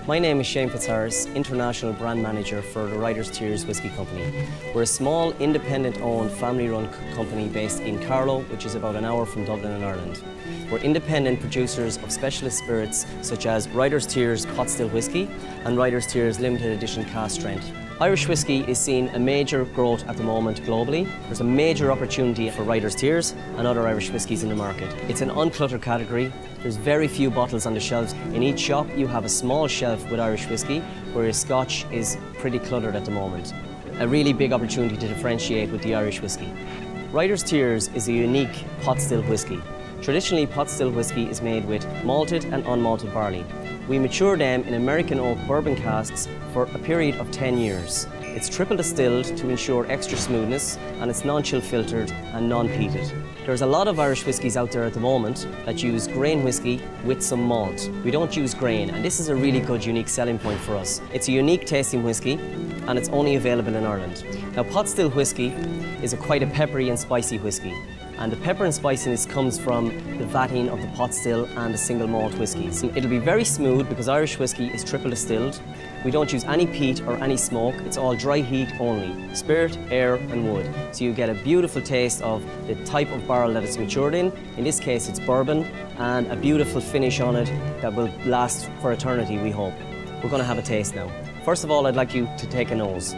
My name is Shane Fitzharris, International Brand Manager for the Writers Tears Whisky Company. We're a small, independent-owned, family-run company based in Carlow, which is about an hour from Dublin in Ireland. We're independent producers of specialist spirits such as Writers Tears Pot Still Whisky and Writers Tears Limited Edition Cask Strength. Irish whisky is seeing a major growth at the moment globally. There's a major opportunity for Writers Tears and other Irish whiskies in the market. It's an uncluttered category. There's very few bottles on the shelves. In each shop you have a small shelf with Irish whisky, whereas Scotch is pretty cluttered at the moment. A really big opportunity to differentiate with the Irish whisky. Writers Tears is a unique pot still whisky. Traditionally, pot still whisky is made with malted and unmalted barley. We mature them in American oak bourbon casks for a period of 10 years. It's triple distilled to ensure extra smoothness, and it's non-chill filtered and non-peated. There's a lot of Irish whiskies out there at the moment that use grain whisky with some malt. We don't use grain, and this is a really good, unique selling point for us. It's a unique tasting whisky, and it's only available in Ireland. Now, pot still whisky is quite a peppery and spicy whisky. And the pepper and spiciness comes from the vatting of the pot still and the single malt whiskies. It'll be very smooth because Irish whisky is triple distilled. We don't use any peat or any smoke, it's all dry heat only. Spirit, air and wood. So you get a beautiful taste of the type of barrel that it's matured in. In this case it's bourbon, and a beautiful finish on it that will last for eternity, we hope. We're going to have a taste now. First of all, I'd like you to take a nose.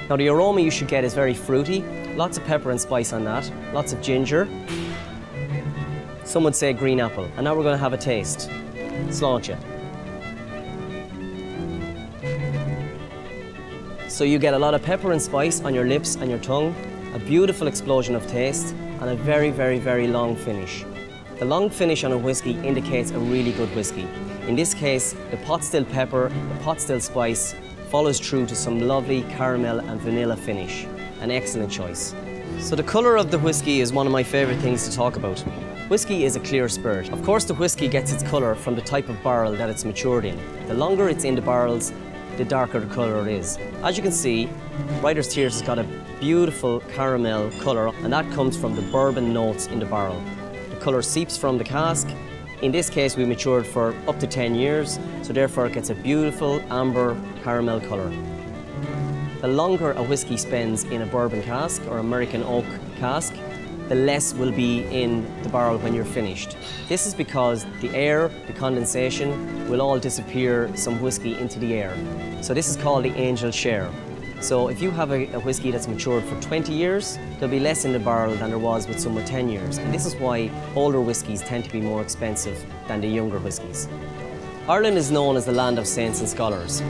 Now the aroma you should get is very fruity. Lots of pepper and spice on that, lots of ginger. Some would say green apple. And now we're going to have a taste. Sláinte. So you get a lot of pepper and spice on your lips and your tongue, a beautiful explosion of taste, and a very, very, very long finish. The long finish on a whisky indicates a really good whisky. In this case, the pot still pepper, the pot still spice follows through to some lovely caramel and vanilla finish. An excellent choice. So the colour of the whisky is one of my favourite things to talk about. Whisky is a clear spirit. Of course the whisky gets its colour from the type of barrel that it's matured in. The longer it's in the barrels, the darker the colour it is. As you can see, Writers Tears has got a beautiful caramel colour, and that comes from the bourbon notes in the barrel. The colour seeps from the cask. In this case we matured for up to 10 years, so therefore it gets a beautiful amber caramel colour. The longer a whisky spends in a bourbon cask or American oak cask, the less will be in the barrel when you're finished. This is because the air, the condensation, will all disappear some whisky into the air. So this is called the angel share. So if you have a whisky that's matured for 20 years, there'll be less in the barrel than there was with some with 10 years. And this is why older whiskies tend to be more expensive than the younger whiskies. Ireland is known as the land of saints and scholars.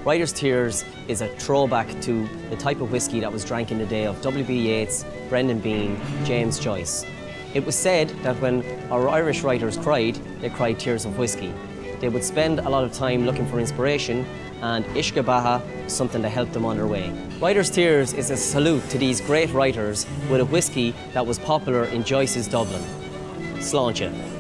Writers Tears is a throwback to the type of whisky that was drank in the day of W.B. Yeats, Brendan Behan, James Joyce. It was said that when our Irish writers cried, they cried tears of whisky. They would spend a lot of time looking for inspiration, and Uisce Beatha was something that helped them on their way. Writers Tears is a salute to these great writers with a whisky that was popular in Joyce's Dublin. Sláinte.